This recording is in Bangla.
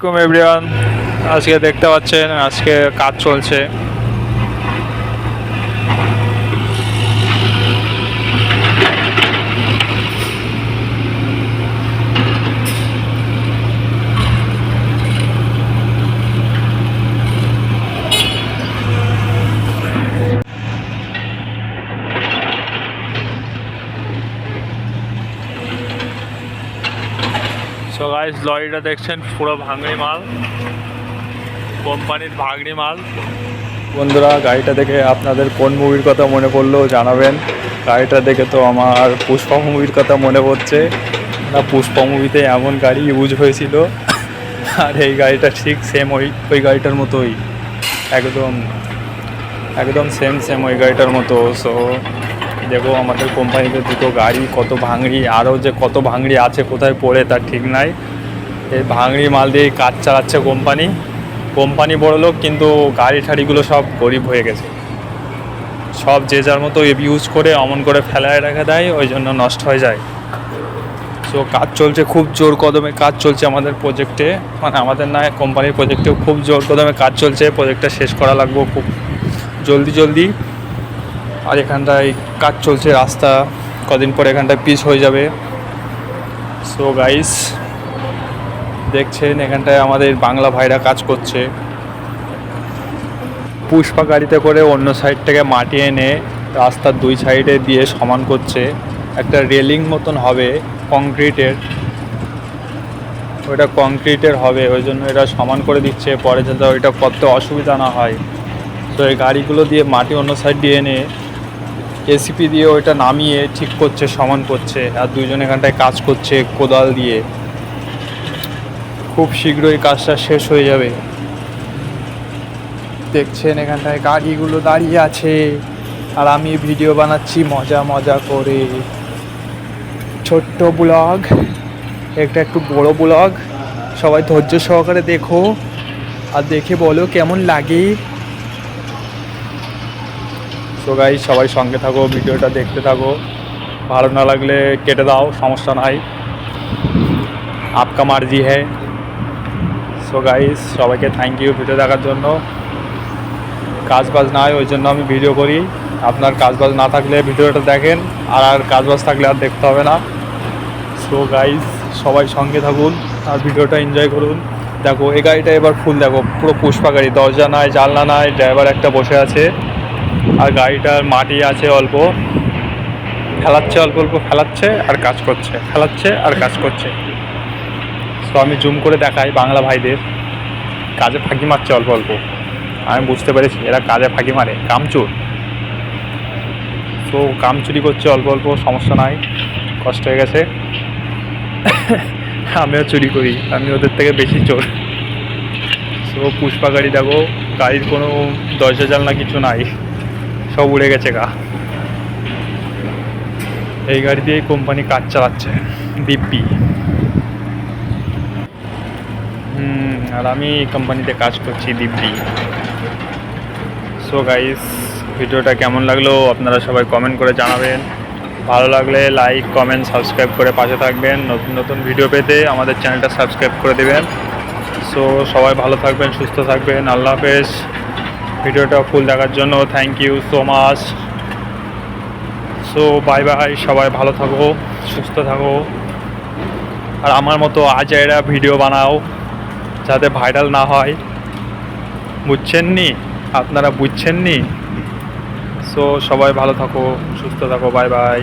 আলাইকুম এভরিওয়ান। আজকে দেখতে পাচ্ছেন আজকে কাজ চলছে। সো গাইস, লরিটা দেখছেন পুরো ভাঙড়ি মাল, কোম্পানির ভাঙড়ি মাল। বন্ধুরা, গাড়িটা দেখে আপনাদের কোন মুভির কথা মনে পড়লো জানাবেন। গাড়িটা দেখে তো আমার পুষ্পা মুভির কথা মনে পড়ছে। না, পুষ্পা মুভিতে এমন গাড়ি ইউজ হয়েছিল, আর এই গাড়িটা ঠিক সেম ওই গাড়িটার মতোই, একদম একদম সেম ওই গাড়িটার মতো। সো দেখো, আমাদের কোম্পানিতে দুটো গাড়ি কত ভাঙড়ি, আরও যে কত ভাঙড়ি আছে কোথায় পড়ে তার ঠিক নাই। এই ভাঙড়ি মাল দিয়ে কাজ চালাচ্ছে কোম্পানি বড় লোক, কিন্তু গাড়ি ঠাড়িগুলো সব গরিব হয়ে গেছে। সব যে যার মতো ইউজ করে অমন করে ফেলায় রেখে দেয়, ওই জন্য নষ্ট হয়ে যায়। সো কাজ চলছে, খুব জোর কদমে কাজ চলছে আমাদের প্রজেক্টে, মানে আমাদের না, কোম্পানির প্রজেক্টেও খুব জোর কদমে কাজ চলছে। প্রজেক্টটা শেষ করা লাগবে খুব জলদি। আর এখানটায় কাজ চলছে, রাস্তা কদিন পর এখানটায় পিচ হয়ে যাবে। সো গাইস, দেখছেন এখানটায় আমাদের বাংলা ভাইরা কাজ করছে। পুষ্পা গাড়িতে করে অন্য সাইড থেকে মাটি এনে রাস্তার দুই সাইডে দিয়ে সমান করছে। একটা রেলিং মতন হবে কংক্রিটের, ওইটা কংক্রিটের হবে, ওই জন্য এটা সমান করে দিচ্ছে, পরে যাতে ওইটা করতে অসুবিধা না হয়। তো এই গাড়িগুলো দিয়ে মাটি অন্য সাইড দিয়ে এনে এসিপি দিয়ে ওইটা নামিয়ে ঠিক করছে, সমান করছে। আর দুইজন এখানটায় কাজ করছে কোদাল দিয়ে। খুব শীঘ্রই কাজটা শেষ হয়ে যাবে। দেখছেন এখানটায় গাড়িগুলো দাঁড়িয়ে আছে, আর আমি ভিডিও বানাচ্ছি মজা করে। ছোট্ট ব্লগ, একটু বড় ব্লগ, সবাই ধৈর্য সহকারে দেখো আর দেখে বলো কেমন লাগে। সো গাইস, সবাই সঙ্গে থাকো, ভিডিওটা দেখতে থাকো। ভালো না লাগলে কেটে দাও, সমস্যা নাই, আপকা মার্জি হ্যায়। সো গাইস, সবাইকে থ্যাংক ইউ ভিডিও দেখার জন্য। কাজবাজ নাই, ওই জন্য আমি ভিডিও করি। আপনার কাজবাজ না থাকলে ভিডিওটা দেখেন, আর কাজবাজ থাকলে আর দেখতে হবে না। সো গাইস, সবাই সঙ্গে থাকুন আর ভিডিওটা এনজয় করুন। দেখো, এই গাড়িটা এবার ফুল দেখো, পুরো পুষ্পা গাড়ি, দরজা নাই, জানলা নাই, ড্রাইভার একটা বসে আছে, আর গাড়িটার মাটি আছে অল্প, ফেলাচ্ছে অল্প ফেলাচ্ছে আর কাজ করছে, ফেলাচ্ছে আর কাজ করছে। তো আমি জুম করে দেখাই বাংলা ভাইদের, কাজে ফাঁকি মারছে অল্প আমি বুঝতে পেরেছি এরা কাজে ফাঁকি মারে, কামচুর। তো কামচুরি করছে অল্প সমস্যা নাই, কষ্ট হয়ে গেছে। আমিও চুরি করি, আমি ওদের থেকে বেশি চোর। তো পুষ্পা গাড়ি দেখো, গাড়ির কোনো দরজা জানলা কিছু নাই, সব উড়ে গেছে গা। এই গাড়ি দিয়েই কোম্পানি কাজ চালাচ্ছে, দিব্যি। আর আমি কোম্পানিতে কাজ করছি, দিব্যি। সো গাইস, ভিডিওটা কেমন লাগলো আপনারা সবাই কমেন্ট করে জানাবেন। ভালো লাগলে লাইক, কমেন্ট, সাবস্ক্রাইব করে পাশে থাকবেন। নতুন ভিডিও পেতে আমাদের চ্যানেলটা সাবস্ক্রাইব করে দেবেন। সো সবাই ভালো থাকবেন, সুস্থ থাকবেন। আল্লাহ হাফেজ। ভিডিওটা ফুল দেখার জন্য thank you so much. So bye, সবাই ভালো থাকো, সুস্থ থাকো, আর আমার মতো আজাইরা ভিডিও বানাও যাতে ভাইরাল না হয়। বুঝছেন নি? আপনারা বুঝছেন নি? সো সবাই ভালো থাকো, সুস্থ থাকো, বাই।